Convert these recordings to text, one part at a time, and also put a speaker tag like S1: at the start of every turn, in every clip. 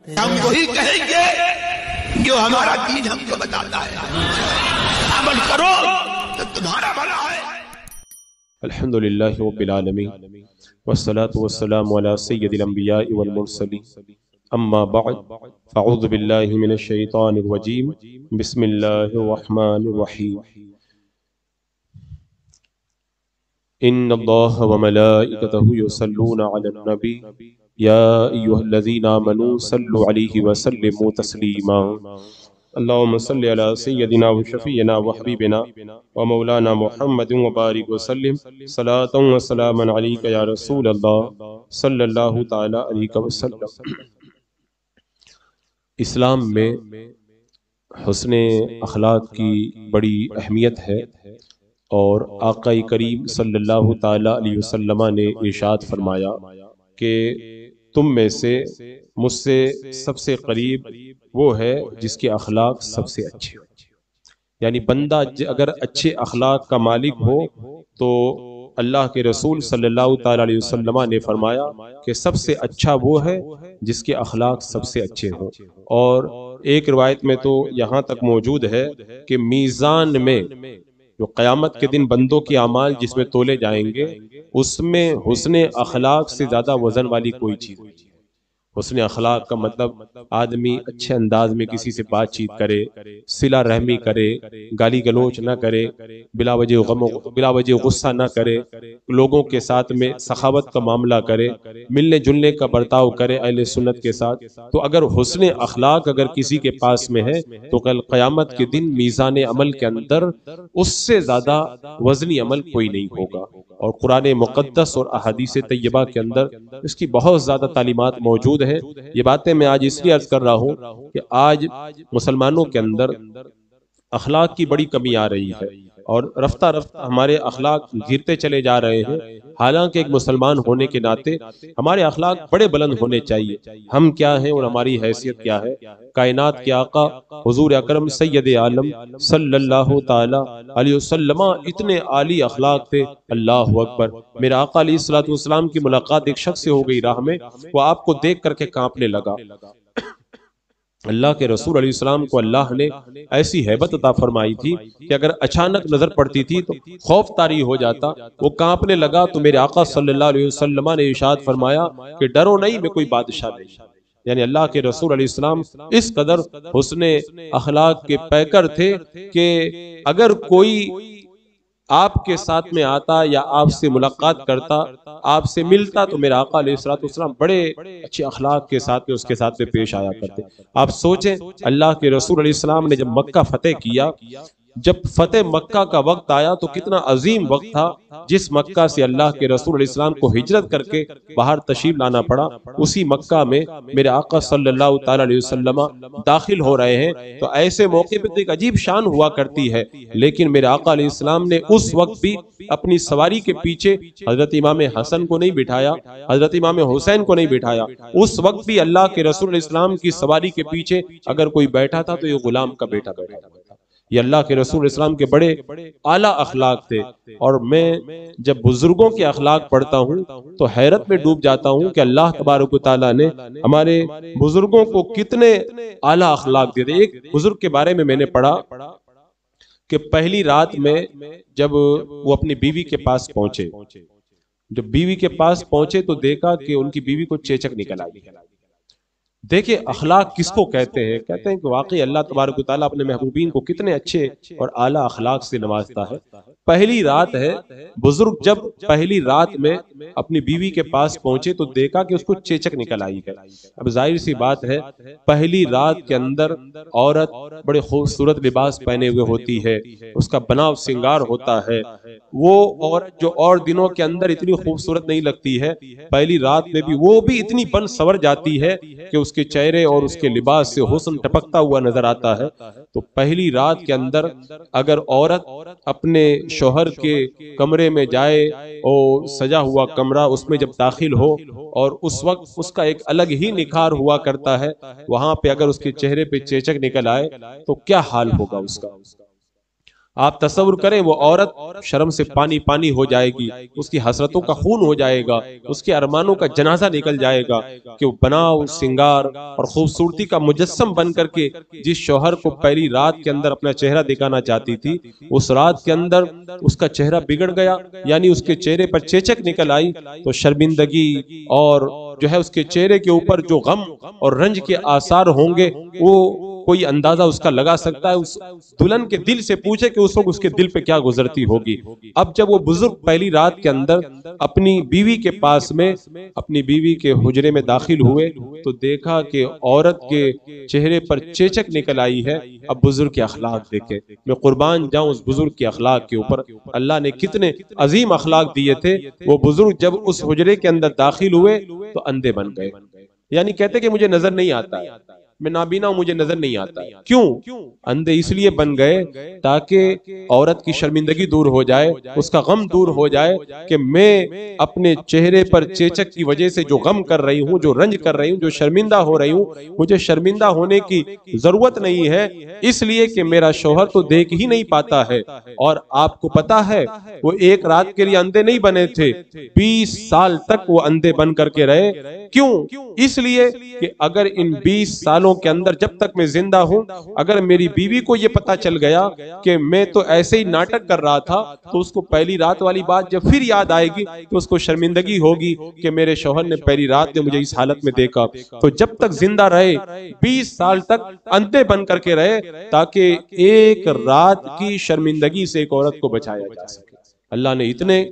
S1: ہم وہی کہیں گے جو ہمارا دین ہم کو بتاتا ہے، عمل کرو تو تمہارا بھلا ہے۔
S2: الحمدللہ رب العالمین والصلاة والسلام علی سید الانبیاء والمرسلین، اما بعد فاعوذ باللہ من الشیطان الرجیم، بسم اللہ الرحمن الرحیم۔ ان اللہ وملائکتہ یصلون علی النبی یا ایھا الذین آمنوا صلوا علیہ وسلموا تسلیما۔ اللہم صلی علی سیدنا و شفیعنا و حبیبنا و مولانا محمد وبارک وسلم صلاۃ و سلاما علیک یا رسول اللہ صلی اللہ تعالی علیہ وسلم۔ اسلام میں حسن اخلاق کی بڑی اہمیت ہے، اور آقا کریم صلی اللہ تعالی علیہ وسلم نے ارشاد فرمایا کہ تم میں سے مجھ سے سب سے قریب وہ ہے جس کے اخلاق سب سے اچھے ہو۔ یعنی بندہ اگر اچھے اخلاق کا مالک ہو تو اللہ کے رسول صلی اللہ تعالی علیہ وسلم نے فرمایا کہ سب سے اچھا وہ ہے جس کے اخلاق سب سے اچھے ہوں۔ اور ایک روایت میں تو یہاں تک موجود ہے کہ میزان میں جو قیامت کے دن بندوں کے اعمال جس میں تولے جائیں گے، اس میں حسن اخلاق سے زیادہ وزن والی کوئی چیز نہیں ہے۔ حسن اخلاق کا مطلب آدمی اچھے انداز میں کسی سے بات چیت کرے، صلہ رحمی کرے، گالی گلوچ نہ کرے، بلا وجہ غصہ نہ کرے، لوگوں کے ساتھ میں سخاوت کا معاملہ کرے، ملنے جلنے کا برتاؤ کرے اہل سنت کے ساتھ۔ تو اگر حسن اخلاق اگر کسی کے پاس میں ہے تو کل قیامت کے دن میزان عمل کے اندر اس سے زیادہ وزنی عمل کوئی نہیں ہوگا۔ اور قرآن مقدس اور احادیث طیبہ کے اندر اس کی بہت زیادہ تعلیمات موجود ہیں۔ یہ باتیں میں آج اس لیے عرض کر رہا ہوں کہ آج مسلمانوں کے اندر اخلاق کی بڑی کمی آ رہی ہے، اور رفتہ رفتہ ہمارے اخلاق گرتے چلے جا رہے ہیں۔ حالانکہ ایک مسلمان ہونے کے ناطے ہمارے اخلاق بڑے بلند ہونے چاہیے۔ ہم کیا ہیں اور ہماری حیثیت کیا ہے؟ کائنات کے آقا حضور اکرم سید عالم صلی اللہ تعالی علیہ وسلم اتنے عالی اخلاق تھے، اللہ اکبر۔ میرا آقا علیہ الصلوۃ والسلام کی ملاقات ایک شخص سے ہو گئی راہ میں، وہ آپ کو دیکھ کر کے کانپنے لگا۔ اللہ کے رسول علیہ السلام کو اللہ نے ایسی ہیبت عطا فرمائی تھی کہ اگر اچانک نظر پڑتی تھی تو خوف طاری ہو جاتا، وہ کانپنے لگا۔ تو میرے آقا صلی اللہ علیہ وسلم نے ارشاد فرمایا کہ ڈرو نہیں، میں کوئی بادشاہ نہیں۔ یعنی اللہ کے رسول علیہ السلام اس قدر حسن اخلاق کے پیکر تھے کہ اگر کوئی آپ کے ساتھ میں آتا یا آپ سے ملاقات کرتا، آپ سے ملتا، تو میرا آقا علیہ السلام بڑے اچھے اخلاق کے ساتھ میں اس کے ساتھ میں پیش آیا کرتے۔ آپ سوچیں اللہ کے رسول علیہ السلام نے جب مکہ فتح کیا، جب فتح مکہ کا وقت آیا تو کتنا عظیم وقت تھا۔ جس مکہ سے اللہ کے رسول علیہ السلام کو ہجرت کر کے باہر تشریف لانا پڑا، اسی مکہ میں میرے آقا صلی اللہ تعالی علیہ وسلم داخل ہو رہے ہیں، تو ایسے موقع پہ ایک عجیب شان ہوا کرتی ہے۔ لیکن میرے آقا علیہ السلام نے اس وقت بھی اپنی سواری کے پیچھے حضرت امام حسن کو نہیں بٹھایا، حضرت امام حسین کو نہیں بٹھایا۔ اس وقت بھی اللہ کے رسول علیہ السلام کی سواری کے پیچھے اگر کوئی بیٹھا تھا تو یہ غلام کا بیٹا بیٹھا تھا۔ یہ اللہ کے رسول علیہ السلام کے بڑے اعلیٰ اخلاق تھے۔ اور میں جب بزرگوں کے اخلاق پڑھتا ہوں تو حیرت میں ڈوب جاتا ہوں کہ اللہ تبارک و تعالیٰ نے ہمارے بزرگوں کو کتنے اعلیٰ اخلاق دیے تھے۔ ایک بزرگ کے بارے میں نے پڑھا کہ پہلی رات میں جب وہ اپنی بیوی کے پاس پہنچے، جب بیوی کے پاس پہنچے تو دیکھا کہ ان کی بیوی کو چیچک نکل آئی۔ دیکھیں اخلاق کس کو کہتے ہیں؟ کہتے ہیں کہ واقعی اللہ تبارک و تعالیٰ اپنے محبوبین کو کتنے اچھے اور اعلیٰ اخلاق سے نوازتا ہے۔ پہلی رات ہے، بزرگ جب پہلی رات میں اپنی بیوی کے پاس پہنچے تو دیکھا کہ اس کو چیچک نکل آئی ہے۔ اب ظاہر سی بات ہے، پہلی رات کے اندر عورت بڑے خوبصورت لباس پہنے ہوئے ہوتی ہے، اس کا بناؤ سنگار ہوتا ہے، وہ عورت جو اور دنوں کے اندر اتنی خوبصورت نہیں لگتی ہے، پہلی رات میں بھی وہ بھی اتنی بن سور جاتی ہے کہ اس کے چہرے اور اس کے لباس سے حسن ٹپکتا ہوا نظر آتا ہے۔ تو پہلی رات کے اندر اگر عورت اپنے شوہر کے کمرے میں جائے اور سجا ہوا کمرہ، اس میں جب داخل ہو اور اس وقت اس کا ایک الگ ہی نکھار ہوا کرتا ہے، وہاں پہ اگر اس کے چہرے پہ چیچک نکل آئے تو کیا حال ہوگا اس کا۔ آپ تصور کریں وہ عورت شرم سے پانی پانی ہو جائے گی، اس کی حسرتوں کا خون ہو جائے گا، اس کے ارمانوں کا جنازہ نکل جائے گا کہ وہ بناؤ سنگار اور خوبصورتی کا مجسم بن کر کے جس شوہر کو پہلی رات کے اندر اپنا چہرہ دکھانا چاہتی تھی، اس رات کے اندر اس کا چہرہ بگڑ گیا، یعنی اس کے چہرے پر چیچک نکل آئی، تو شرمندگی اور جو ہے اس کے چہرے کے اوپر جو غم اور رنج کے آثار ہوں گے وہ کوئی اندازہ اس کا لگا سکتا ہے۔ اس دلہن کے دل سے پوچھے کہ اس وقت اس کے دل پہ کیا گزرتی ہوگی۔ اب جب وہ بزرگ پہلی رات کے اندر اپنی بیوی کے پاس میں اپنی بیوی کے حجرے میں داخل ہوئے تو دیکھا کہ عورت کے چہرے پر چیچک نکل آئی ہے۔ اب بزرگ کے اخلاق دیکھیں، میں قربان جاؤں اس بزرگ کے اخلاق کے اوپر، اللہ نے کتنے عظیم اخلاق دیے تھے۔ وہ بزرگ جب اس حجرے کے اندر داخل ہوئے تو اندھے بن گئے، یعنی کہتے کہ مجھے نظر نہیں آتا ہے، میں نابینا ہوں، مجھے نظر نہیں آتا ہے۔ کیوں اندھے اس لیے بن گئے تاکہ عورت کی شرمندگی دور ہو جائے، اس کا غم دور ہو جائے کہ میں اپنے چہرے پر چیچک کی وجہ سے جو غم کر رہی ہوں، جو رنج کر رہی ہوں، جو شرمندہ ہو رہی ہوں، مجھے شرمندہ ہونے کی ضرورت نہیں ہے، اس لیے کہ میرا شوہر تو دیکھ ہی نہیں پاتا ہے۔ اور آپ کو پتا ہے وہ ایک رات کے لیے اندھے نہیں بنے تھے، 20 سال تک وہ اندھے بن کر کے رہے۔ کیوں؟ اس لیے کہ اگر ان 20 سالوں کے اندر جب تک میں زندہ ہوں، اگر میری بیوی کو یہ پتا چل گیا کہ میں تو ایسے ہی ناٹک کر رہا تھا، تو اس کو پہلی رات والی بات جب پھر یاد آئے گی تو اس کو شرمندگی ہوگی کہ میرے شوہر نے پہلی رات میں مجھے اس حالت میں دیکھا۔ تو جب تک زندہ رہے 20 سال تک اندھے بن کر کے رہے تاکہ ایک رات کی شرمندگی سے ایک عورت کو بچایا جا سکے۔ اللہ نے اتنے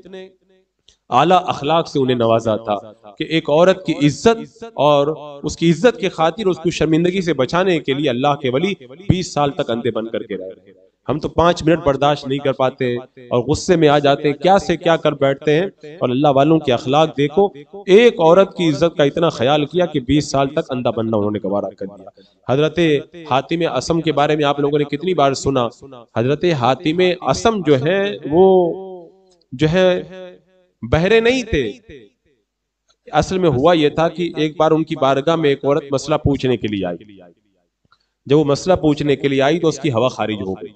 S2: اعلیٰ اخلاق سے انہیں نوازا تھا کہ ایک عورت کی عزت اور اس کی عزت کے خاطر اس کو شرمندگی سے بچانے کے لیے اللہ کے ولی 20 سال تک اندھے بن کر کے رہے۔ ہم تو 5 منٹ برداشت نہیں کر پاتے ہیں اور غصے میں آ جاتے ہیں، کیا سے کیا کر بیٹھتے ہیں۔ اور اللہ والوں کے اخلاق دیکھو، ایک عورت کی عزت کا اتنا خیال کیا کہ 20 سال تک اندھا بننا انہوں نے گوارا کر دیا۔ حضرت حاتم اصم کے بارے میں آپ لوگوں نے کتنی بار سنا۔ حضرت حاتم اصم جو ہے وہ جو ہے بہرے نہیں تھے، اصل میں ہوا یہ تھا کہ ایک بار ان کی بارگاہ میں ایک عورت مسئلہ پوچھنے کے لیے آئی۔ جب وہ مسئلہ پوچھنے کے لیے آئی تو اس کی ہوا خارج ہو گئی۔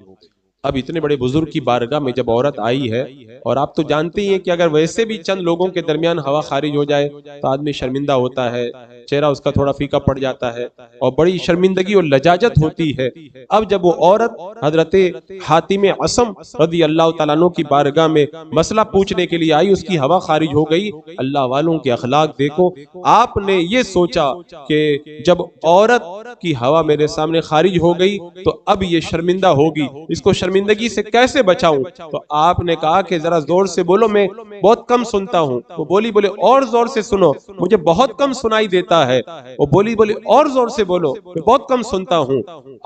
S2: اب اتنے بڑے بزرگ کی بارگاہ میں جب عورت آئی ہے، اور آپ تو جانتے ہی ہیں کہ اگر ویسے بھی چند لوگوں کے درمیان ہوا خارج ہو جائے تو آدمی شرمندہ ہوتا ہے، چہرہ اس کا تھوڑا پھیکا پڑ جاتا ہے اور بڑی شرمندگی اور لجاجت ہوتی ہے۔ اب جب وہ عورت حضرت حاتم اصم رضی اللہ تعالیٰ عنہ کی بارگاہ میں مسئلہ پوچھنے کے لیے آئی، اس کی ہوا خارج ہو گئی۔ اللہ والوں کے اخلاق دیکھو، آپ نے یہ سوچا کہ جب عورت کی ہوا میرے سامنے خارج ہو گئی تو اب یہ شرمندہ ہوگی، اس کو شرمندگی سے کیسے بچاؤں؟ تو آپ نے کہا کہ ذرا زور سے بولو، میں بہت کم سنتا ہوں۔ وہ بولی بولے اور زور سے سنو، مجھے بہت کم سنائی دیتا ہے۔ وہ بولی بولے اور زور سے بولو، میں بہت کم سنتا ہوں۔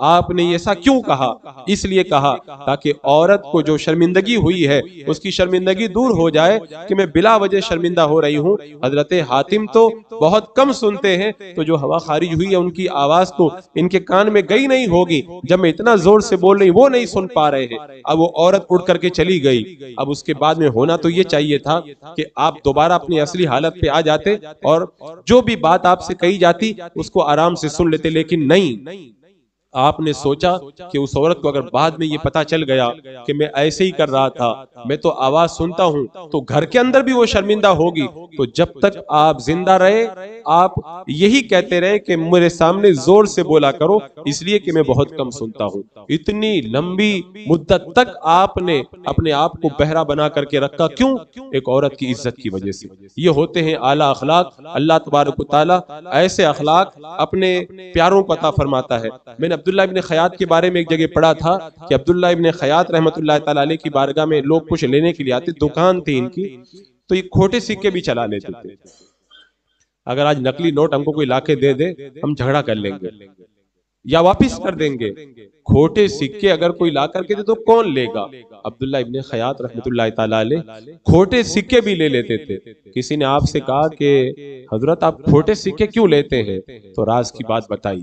S2: آپ نے ایسا کیوں کہا؟ اس لیے کہا تاکہ عورت کو جو شرمندگی ہوئی ہے اس کی شرمندگی دور ہو جائے کہ میں بلا وجہ شرمندہ ہو رہی ہوں۔ حضرت حاتم تو بہت کم سنتے ہیں، تو جو ہوا خارج ہوئی ہے ان کی آواز تو ان کے کان میں گئی نہیں ہوگی، جب میں اتنا زور سے بول رہی وہ نہیں سن پا رہے ہیں۔ اب وہ عورت اڑ کر کے چلی گئی۔ اب اس کے بعد میں ہونا تو یہ چاہیے تھا کہ آپ دوبارہ اپنی اصلی حالت پہ آ جاتے اور جو بھی بات آپ سے کہی جاتی اس کو آرام سے سن لیتے، لیکن نہیں، آپ نے سوچا کہ اس عورت کو اگر بعد میں یہ پتا چل گیا کہ میں ایسے ہی کر رہا تھا، میں تو آواز سنتا ہوں، تو گھر کے اندر بھی وہ شرمندہ ہوگی۔ تو جب تک آپ زندہ رہے آپ یہی کہتے رہے کہ میرے سامنے زور سے بولا کرو، اس لیے کہ میں بہت کم سنتا ہوں۔ اتنی لمبی مدت تک آپ نے اپنے آپ کو بہرا بنا کر کے رکھا، کیوں؟ ایک عورت کی عزت کی وجہ سے۔ یہ ہوتے ہیں اعلیٰ اخلاق۔ اللہ تبارک و تعالیٰ ایسے اخلاق اپنے پیاروں کو عطا فرماتا ہے۔ میں نے عبداللہ ابن خیاط کے بارے میں ایک جگہ پڑھا تھا کہ عبداللہ ابن خیاط رحمت اللہ تعالیٰ علیہ کی بارگاہ میں لوگ کچھ لینے کے لیے آتے، دکان تھی ان کی، تو یہ کھوٹے سکے بھی چلا لیتے تھے۔ اگر آج نقلی نوٹ ہم کو کوئی لا کے دے دے ہم جھگڑا کر لیں گے یا واپس کر دیں گے، کھوٹے سکے اگر کوئی لا کر کے دے تو کون لے گا؟ عبداللہ ابن خیاط رحمت اللہ تعالیٰ علیہ کھوٹے سکے بھی لے لیتے تھے۔ کسی نے آپ سے کہا کہ حضرت آپ کھوٹے سکے کیوں لیتے ہیں؟ تو راز کی بات بتائی۔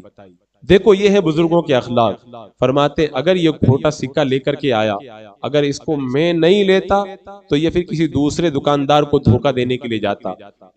S2: دیکھو یہ ہے بزرگوں کے اخلاق. فرماتے اگر یہ کھوٹا سکہ لے کر کے آیا، اگر اس کو میں نہیں لیتا تو یہ پھر کسی دوسرے دکاندار کو دھوکہ دینے کے لیے جاتا،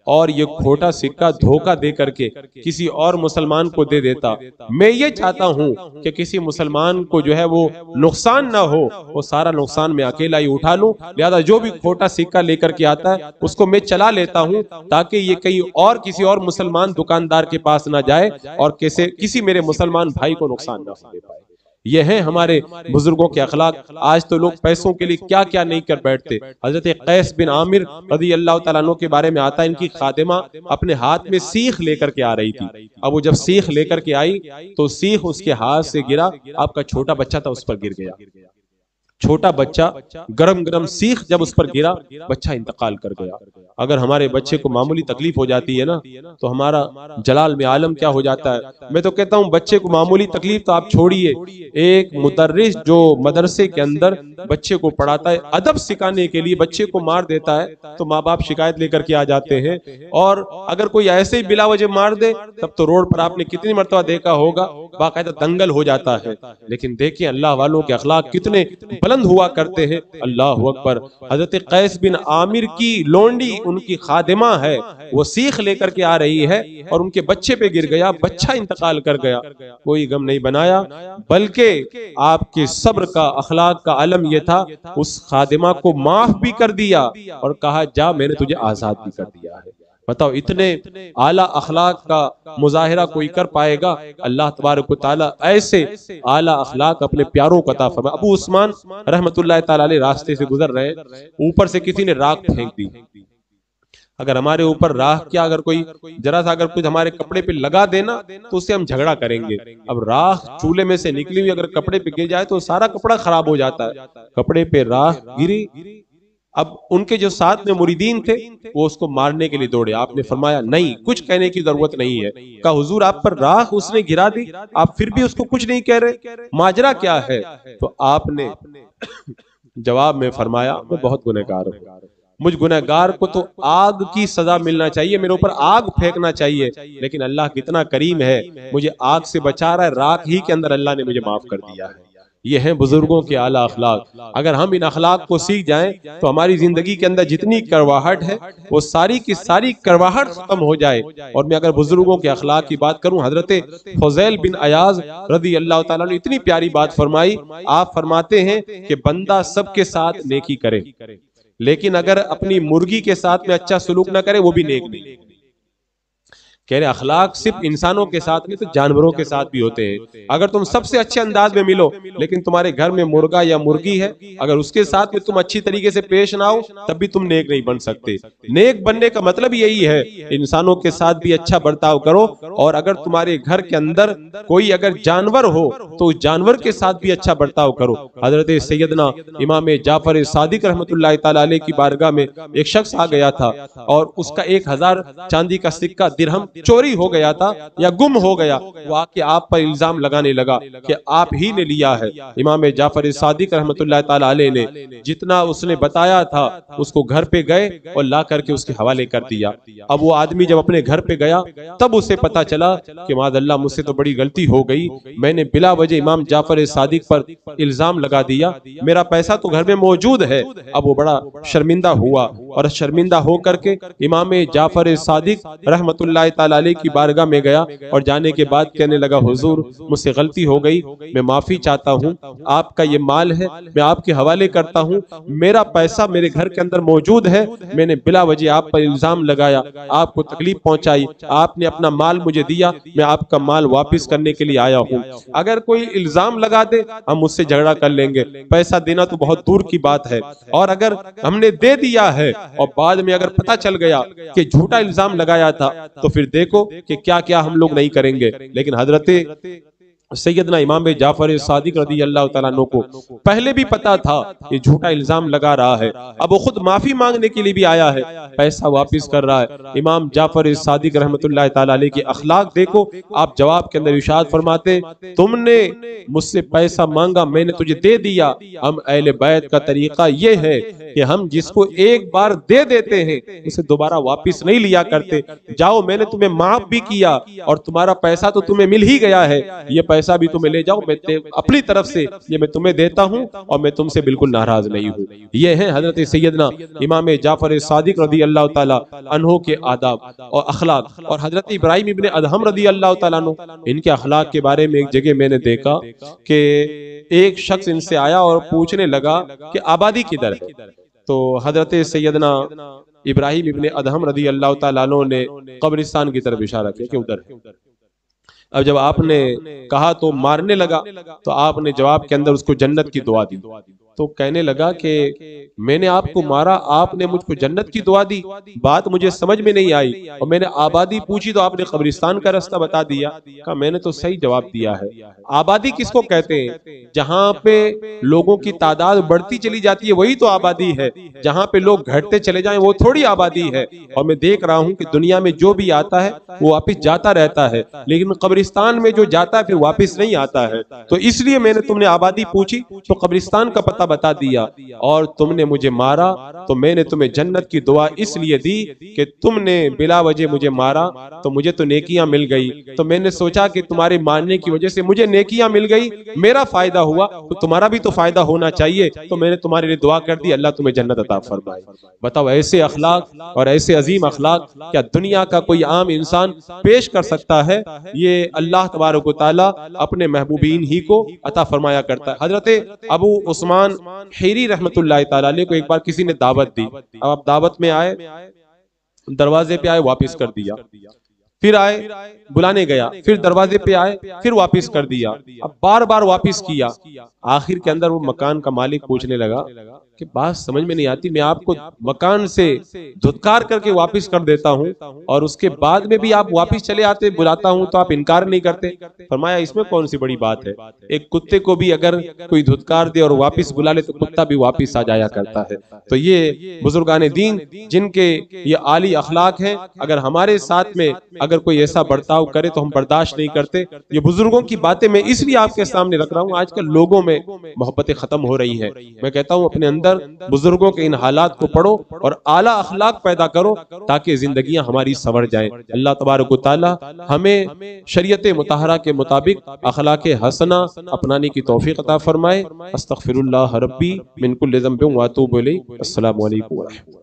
S2: اور یہ کھوٹا سکہ دھوکہ دے کر کے کسی اور مسلمان کو دے دیتا. میں یہ چاہتا ہوں کہ کسی مسلمان کو جو ہے وہ نقصان نہ ہو، وہ سارا نقصان میں اکیلا ہی اٹھا لوں. لہذا جو بھی کھوٹا سکہ لے کر کے آتا ہے اس کو میں چلا لیتا ہوں، تاکہ یہ کہیں اور کسی اور مسلمان دکاندار کے پاس نہ جائے اور کسی میرے مسلمان بھائی کو نقصان نہ دے پائے. یہ ہیں ہمارے بزرگوں کے اخلاق. آج تو لوگ پیسوں کے لیے کیا کیا نہیں کر بیٹھتے. حضرت قیس بن عامر رضی اللہ تعالیٰ عنہ کے بارے میں آتا ہے، ان کی خادمہ اپنے ہاتھ میں سیخ لے کر کے آ رہی تھی. اب وہ جب سیخ لے کر کے آئی تو سیخ اس کے ہاتھ سے گرا، آپ کا چھوٹا بچہ تھا اس پر گر گیا. چھوٹا بچہ گرم گرم سیخ جب اس پر گرا، بچہ انتقال کر گیا. اگر ہمارے بچے کو معمولی تکلیف ہو جاتی ہے نا تو ہمارا جلال میں عالم کیا ہو جاتا ہے. میں تو کہتا ہوں بچے کو معمولی تکلیف تو آپ چھوڑیے، ایک مدرس جو مدرسے کے اندر بچے کو پڑھاتا ہے ادب سکھانے کے لیے بچے کو مار دیتا ہے تو ماں باپ شکایت لے کر کے آ جاتے ہیں. اور اگر کوئی ایسے ہی بلا وجہ مار دے تب تو روڈ پر آپ نے کتنی مرتبہ دیکھا ہوگا، باقاعدہ دنگل ہو جاتا ہے. لیکن دیکھیں اللہ والوں کے اخلاق کتنے بلند ہوا کرتے ہیں. اللہ اکبر. حضرت قیس بن عامر کی لونڈی ان کی خادمہ ہے، وہ سیخ لے کر کے آ رہی ہے اور ان کے بچے پہ گر گیا، بچہ انتقال کر گیا. کوئی غم نہیں بنایا، بلکہ آپ کے صبر کا اخلاق کا علم یہ تھا اس خادمہ کو معاف بھی کر دیا اور کہا جا میں نے تجھے آزاد بھی کر دیا ہے. بتاؤ اتنے اعلیٰ اخلاق کا مظاہرہ کوئی کر پائے گا؟ اللہ تبارک و تعالیٰ ایسے اعلیٰ اخلاق اپنے پیاروں کو عطا فرمائے. ابو عثمان رحمت اللہ تعالیٰ علیہ راستے سے گزر رہے، اوپر سے کسی نے راکھ پھینک دی. اگر ہمارے اوپر راکھ کیا اگر کوئی ذرا سا اگر کچھ ہمارے کپڑے پہ لگا دینا تو اس سے ہم جھگڑا کریں گے. اب راکھ چولہے میں سے نکلی ہوئی اگر کپڑے پہ گر جائے تو سارا کپڑا خراب ہو جاتا ہے. کپڑے پہ راکھ گری، اب ان کے جو ساتھ میں مریدین تھے وہ اس کو مارنے کے لیے دوڑے. آپ نے فرمایا نہیں، کچھ کہنے کی ضرورت نہیں ہے. کہا حضور آپ پر راکھ اس نے گرا دی، آپ پھر بھی اس کو کچھ نہیں کہہ رہے، ماجرا کیا ہے؟ تو آپ نے جواب میں فرمایا میں بہت گنہگار ہوں، مجھ گنہگار کو تو آگ کی سزا ملنا چاہیے، میرے اوپر آگ پھینکنا چاہیے، لیکن اللہ کتنا کریم ہے، مجھے آگ سے بچا رہا ہے، راکھ ہی کے اندر اللہ نے مجھے معاف کر دیا ہے. یہ ہیں بزرگوں کے اعلیٰ اخلاق. اگر ہم ان اخلاق کو سیکھ جائیں تو ہماری زندگی کے اندر جتنی کرواہٹ ہے وہ ساری کی ساری کرواہٹ ختم ہو جائے. اور میں اگر بزرگوں کے اخلاق کی بات کروں، حضرت فضیل بن عیاض رضی اللہ تعالیٰ نے اتنی پیاری بات فرمائی. آپ فرماتے ہیں کہ بندہ سب کے ساتھ نیکی کرے، لیکن اگر اپنی مرغی کے ساتھ میں اچھا سلوک نہ کرے وہ بھی نیک نہیں. کہہ رہے اخلاق صرف انسانوں کے ساتھ نہیں تو جانوروں کے ساتھ بھی ہوتے ہیں. اگر تم سب سے اچھے انداز میں ملو لیکن تمہارے گھر میں مرغا یا مرغی ہے، اگر اس کے ساتھ میں تم اچھی طریقے سے پیش نہ ہو تب بھی تم نیک نہیں بن سکتے. نیک بننے کا مطلب یہی ہے انسانوں کے ساتھ بھی اچھا برتاؤ کرو، اور اگر تمہارے گھر کے اندر کوئی اگر جانور ہو تو جانور کے ساتھ بھی اچھا برتاؤ کرو. حضرت سیدنا امام جعفر صادق رحمت اللہ تعالیٰ علیہ کی بارگاہ میں ایک شخص آ گیا تھا اور اس کا 1000 چاندی کا سکہ درہم چوری ہو گیا تھا یا گم ہو گیا. وہ آ کے آپ پر الزام لگانے لگا کہ آپ ہی نے لیا ہے. امام جعفر صادق رحمت اللہ تعالیٰ علیہ نے جتنا اس نے بتایا تھا اس کو گھر پہ گئے اور لا کر کے اس کے حوالے کر دیا. اب وہ آدمی جب اپنے گھر پہ گیا تب اسے پتا چلا کہ معاذ اللہ مجھ سے تو بڑی غلطی ہو گئی، میں نے بلا وجہ امام جعفر صادق پر الزام لگا دیا، میرا پیسہ تو گھر میں موجود ہے. اب وہ بڑا شرمندہ ہوا اور شرمندہ ہو کر کے امام جعفر صادق رحمت اللہ تعالیٰ علیہ کی بارگاہ میں گیا اور جانے کے بعد کہنے لگا حضور مجھ سے غلطی ہو گئی، میں معافی چاہتا ہوں، آپ کا یہ مال ہے میں آپ کے حوالے کرتا ہوں، میرا پیسہ میرے گھر کے اندر موجود ہے، میں نے بلا وجہ آپ پر الزام لگایا، آپ کو تکلیف پہنچائی، آپ نے اپنا مال مجھے دیا، میں آپ کا مال واپس کرنے کے لیے آیا ہوں. اگر کوئی الزام لگا دے ہم اس سے جھگڑا کر لیں گے، پیسہ دینا تو بہت دور کی بات ہے، اور اگر ہم نے دے دیا ہے اور بعد میں اگر پتہ چل گیا کہ جھوٹا الزام لگایا تھا تو پھر دیکھو کہ کیا کیا ہم لوگ نہیں کریں گے. لیکن حضرت سیدنا امام جعفر صادق رضی اللہ تعالیٰ عنہ کو پہلے بھی پتا تھا یہ جھوٹا الزام لگا رہا ہے، اب وہ خود معافی مانگنے کے لیے بھی آیا ہے، پیسہ واپس کر رہا ہے۔ امام جعفر صادق رحمت اللہ تعالیٰ علیہ کی اخلاق دیکھو، آپ جواب کے اندر ارشاد فرماتے تم نے مجھ سے پیسہ مانگا، میں نے تجھے دے دیا۔ ہم اہل بیت کا طریقہ یہ ہے کہ ہم جس کو ایک بار دے دیتے ہیں اسے دوبارہ واپس نہیں لیا کرتے۔ جاؤ، میں نے تمہیں معاف بھی کیا اور تمہارا پیسہ تو تمہیں مل ہی گیا ہے، یہ پیسہ بھی تمہیں لے جاؤ، میں اپنی طرف سے یہ میں تمہیں دیتا ہوں اور میں تم سے بالکل ناراض نہیں ہوں۔ یہ ہیں حضرت سیدنا امام جعفر صادق رضی اللہ تعالی عنہ کے آداب اور اخلاق۔ اور حضرت ابراہیم ابن ادہم رضی اللہ تعالیٰ عنہ، ان کے اخلاق کے بارے میں ایک جگہ میں نے دیکھا کہ ایک شخص ان سے آیا اور پوچھنے لگا کہ آبادی کدھر ہے؟ تو حضرت سیدنا ابراہیم ابن ادہم رضی اللہ تعالیٰ عنہ نے قبرستان کی طرف اشارہ کیا کہ ادھر ہے۔ اب جب آپ نے کہا تو مارنے لگا، تو آپ نے جواب کے اندر اس کو جنت کی دعا دی۔ تو کہنے لگا کہ میں نے آپ کو مارا، آپ نے مجھ کو جنت کی دعا دی، بات مجھے سمجھ میں نہیں آئی، اور میں نے آبادی پوچھی تو آپ نے قبرستان کا راستہ بتا دیا۔ کہا میں نے تو صحیح جواب دیا ہے۔ آبادی کس کو کہتے ہیں؟ جہاں پہ لوگوں کی تعداد بڑھتی چلی جاتی ہے وہی تو آبادی ہے، جہاں پہ لوگ گھٹتے چلے جائیں وہ تھوڑی آبادی ہے۔ اور میں دیکھ رہا ہوں کہ دنیا میں جو بھی آتا ہے وہ واپس جاتا رہتا ہے، لیکن قبرستان میں جو جاتا ہے پھر واپس نہیں آتا ہے۔ تو اس لیے میں نے تم نے آبادی پوچھی تو قبرستان کا پتہ بتا دیا، اور تم نے مجھے مارا تو میں نے تمہیں جنت کی دعا اس لیے دی کہ تم نے بلا وجہ مجھے مارا تو مجھے تو نیکیاں مل گئی، تو میں نے سوچا کہ تمہارے مارنے کی وجہ سے مجھے نیکیاں مل گئی، میرا فائدہ ہوا تو تمہارا بھی تو فائدہ ہونا چاہیے، تو میں نے تمہارے لیے دعا کر دی، اللہ تمہیں جنت عطا فرمائے۔ بتاؤ ایسے اخلاق اور ایسے عظیم اخلاق کیا دنیا کا کوئی عام انسان پیش کر سکتا ہے؟ یہ اللہ تبارک و تعالی اپنے محبوبین ہی کو عطا فرمایا کرتا ہے۔ حضرت ابو عثمان حیری رحمت اللہ تعالیٰ علیہ کو ایک بار کسی نے دعوت دی، اب آپ دعوت میں آئے، دروازے پہ آئے، واپس کر دیا، پھر آئے بلانے گیا، پھر دروازے پہ آئے، پھر واپس کر دیا، اب بار بار واپس کیا۔ آخر کے اندر وہ مکان کا مالک پوچھنے لگا کہ بات سمجھ میں نہیں آتی، میں آپ کو مکان سے دھتکار کر کے واپس کر دیتا ہوں اور اس کے بعد میں بھی آپ واپس چلے آتے، بلاتا ہوں تو آپ انکار نہیں کرتے۔ فرمایا اس میں کون سی بڑی بات ہے، ایک کتے کو بھی اگر کوئی دھتکار دے اور واپس بلا لے تو کتا بھی واپس آ جایا کرتا ہے۔ تو یہ بزرگان دین جن کے یہ عالی اخلاق ہیں، اگر ہمارے ساتھ میں اگر کوئی ایسا برتاؤ کرے تو ہم برداشت نہیں کرتے۔ یہ بزرگوں کی باتیں میں اس لیے آپ کے سامنے رکھ رہا ہوں، آج کل لوگوں میں محبتیں ختم ہو رہی ہیں۔ میں کہتا ہوں اپنے اندر بزرگوں کے ان حالات کو پڑھو اور اعلیٰ اخلاق پیدا کرو تاکہ زندگیاں ہماری سنور جائیں۔ اللہ تبارک و تعالی ہمیں شریعت مطہرہ کے مطابق اخلاق حسنہ اپنانے کی توفیق عطا فرمائے۔ استغفر اللہ ربی من کل ذنب و اتوب الیہ۔ السلام علیکم ورحمۃ اللہ۔